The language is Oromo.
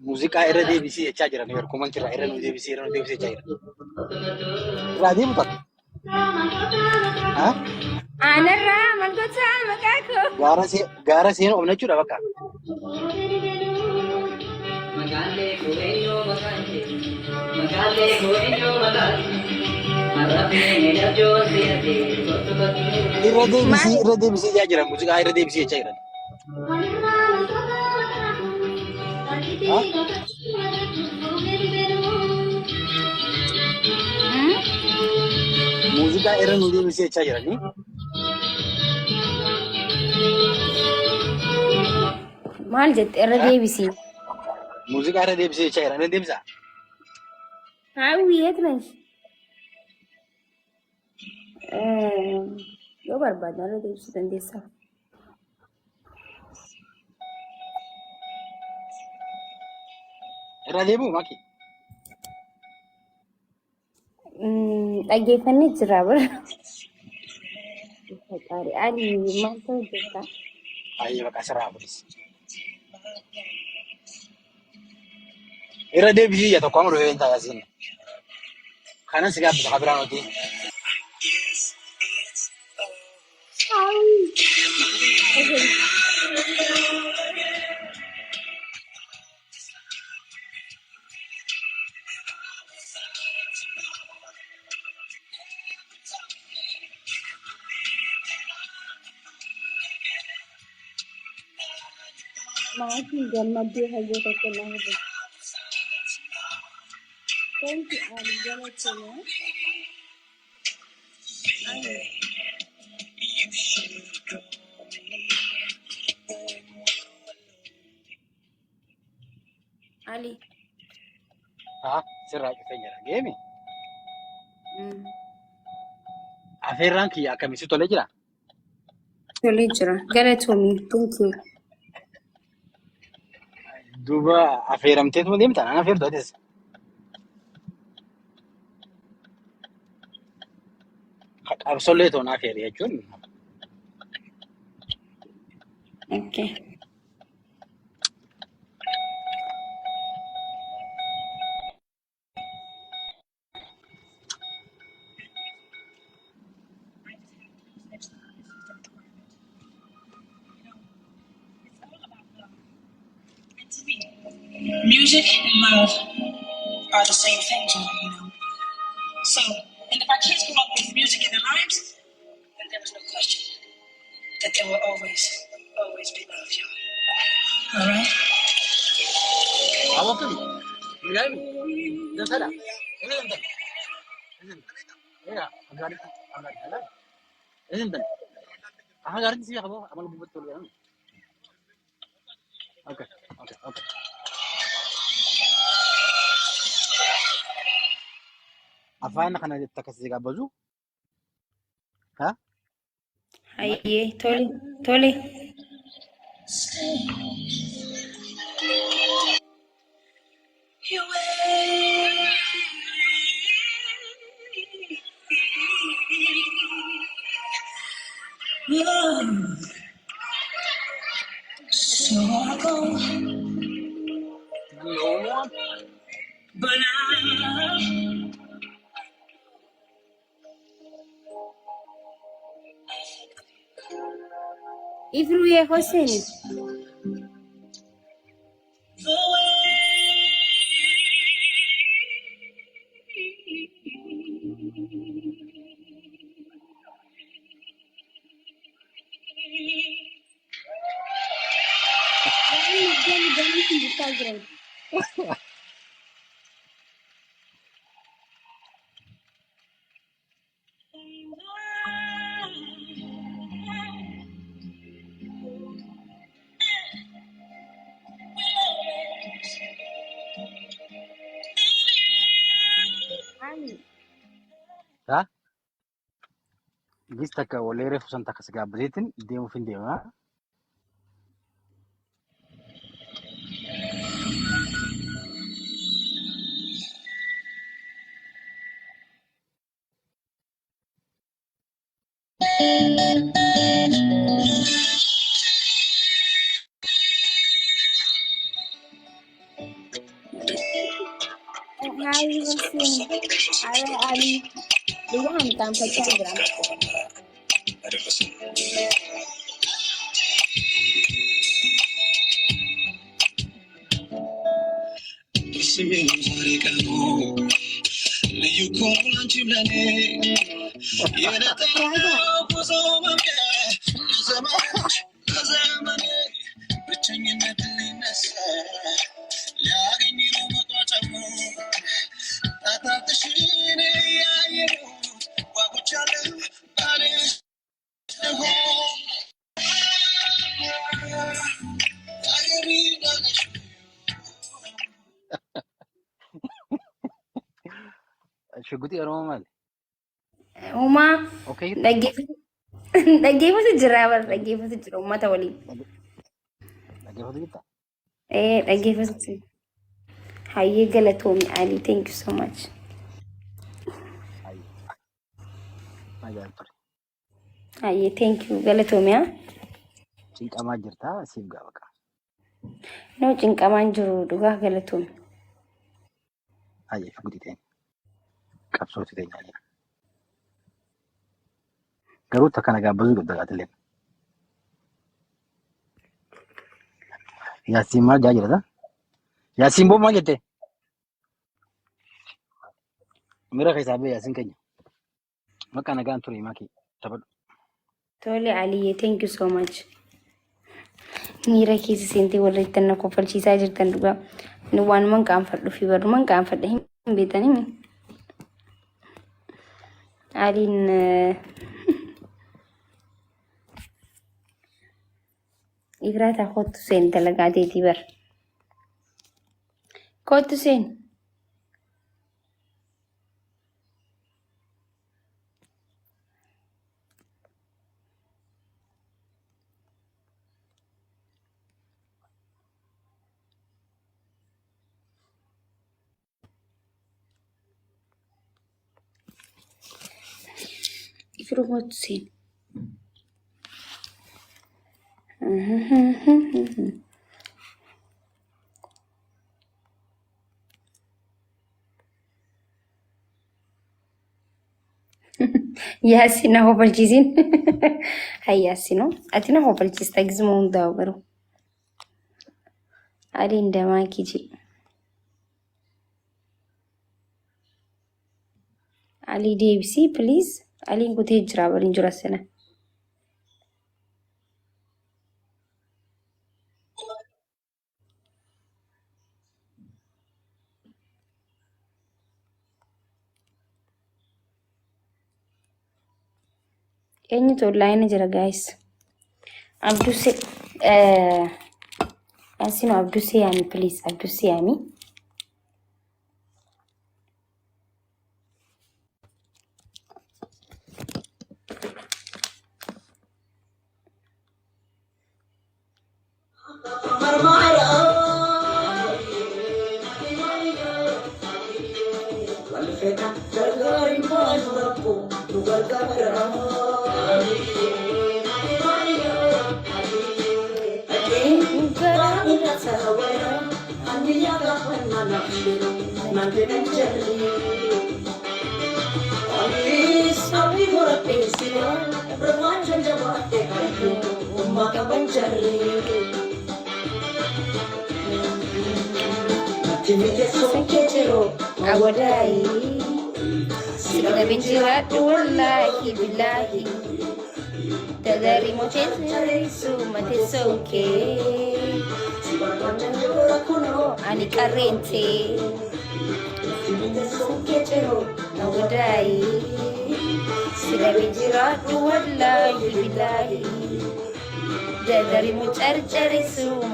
Muuziqaa irra deebisee jechaa jiran yeroo komantii irraa irra nu deebisee jechaa jira. Irraa deemu ta'a. Anarraa malgoota maqaa koo. Gaara seenuu qabna jechuudha bakka. Irra deebisee jechaa jiran muuziqaa irra deebisee jechaa jiran. Muuziqaa irra nu deebisee jechaa jiranii. Maal jette irra deebisii? Muuziqaa irra deebisee jechaa jiran. Irra deebisaa? Hawwii eetnas. Yoo barbaadne irra deebisuu dandeessaa. Irra deebi'u maki. Dhaggeeffannee jira bara. Ali maal ta'u jirta? Ayyee bakka asirraa bulis. Irra deebisii ija tokko amma dhufee hin taasisin. Kanan si gaabbisa kabiraan hojii. Maatiin gammaddee hayyoo tokko nama jira. Wanti ani galatoomaa. Ali. Sirraa cufee jira. Geemi. Afeerraan kiyya akkamitti tolee jira? Tolee jira. Galatoomii. Tunkii. Duuba afeeramteetuma deemta? Naan afeertu adees. Qabsollee toon afeere jechuun. Okay. Music and love are the same thing, you know. So, and if our kids grew up with music in their lives, then there was no question that there will always be love, y'all. All right? Awak ni, mulai ni, dah sada. Ini enten. Ya, agar jalan. Ini enten. Agar ni sih apa? Amal betul ya. Okay. Afaan kana takasii gabbaju? Hayyee tole. So I go, but Ifruye Hussein. Gis takka wallee reefu san takka si gaabbateetiin deemuuf hin deema. Ali Hussein. Ali. Bukan tanpa Telegram. شقتي أروما مالي Uma أوكي dhaggeeffatu jira bara dhaggeeffatu jira uummata waliin. لكن هذا جدا Dhaggeeffatu jira. Hayyee galatoomi Ali. Thank you so much. هاي ما جاي فرق Hayyee thank you galatoomi haa. شيء أما جرتها سيب قابك Noo cinqamaan jiru dhugaa galatoomi. هاي شقتي تاني كبسوتي تاني عليها قروتها كان قابزو قد قاتل لين ياسين ما جاي جرتا ياسين بو ما جتة मेरा हिसाब है यासिन कहीं मैं कहना गान थोड़ी माँ की तब Tole Ali. Thank you so much. Miira keessa seentee warra ittiin na kofalchiisaa jirtan dhugaa. Ani waanumaan qaanfadhu fi barrumaan qaanfadha hin beektanimi. Aliin Ibraataa kootu seen dalagaa teetii bar. Kootu seen. Ifru kootu seen. Yaasiin na kofalchiisin. Hay Yaasiinoo ati na kofalchiista gizuma hundaa'u garuu. Aliin damaa kiji. Ali deebisii please. Aliin kutee jira bariin jira sana. Eenyutu online jira guys? Abduse Yaasiinoo Abduse yaami please. Abduse yaami. Awadai Sila binjirat wallahi billahi Tadari mo chesari sumate soke Ani karente Awadai Sila binjirat wallahi billahi Tadari mo chesari sumate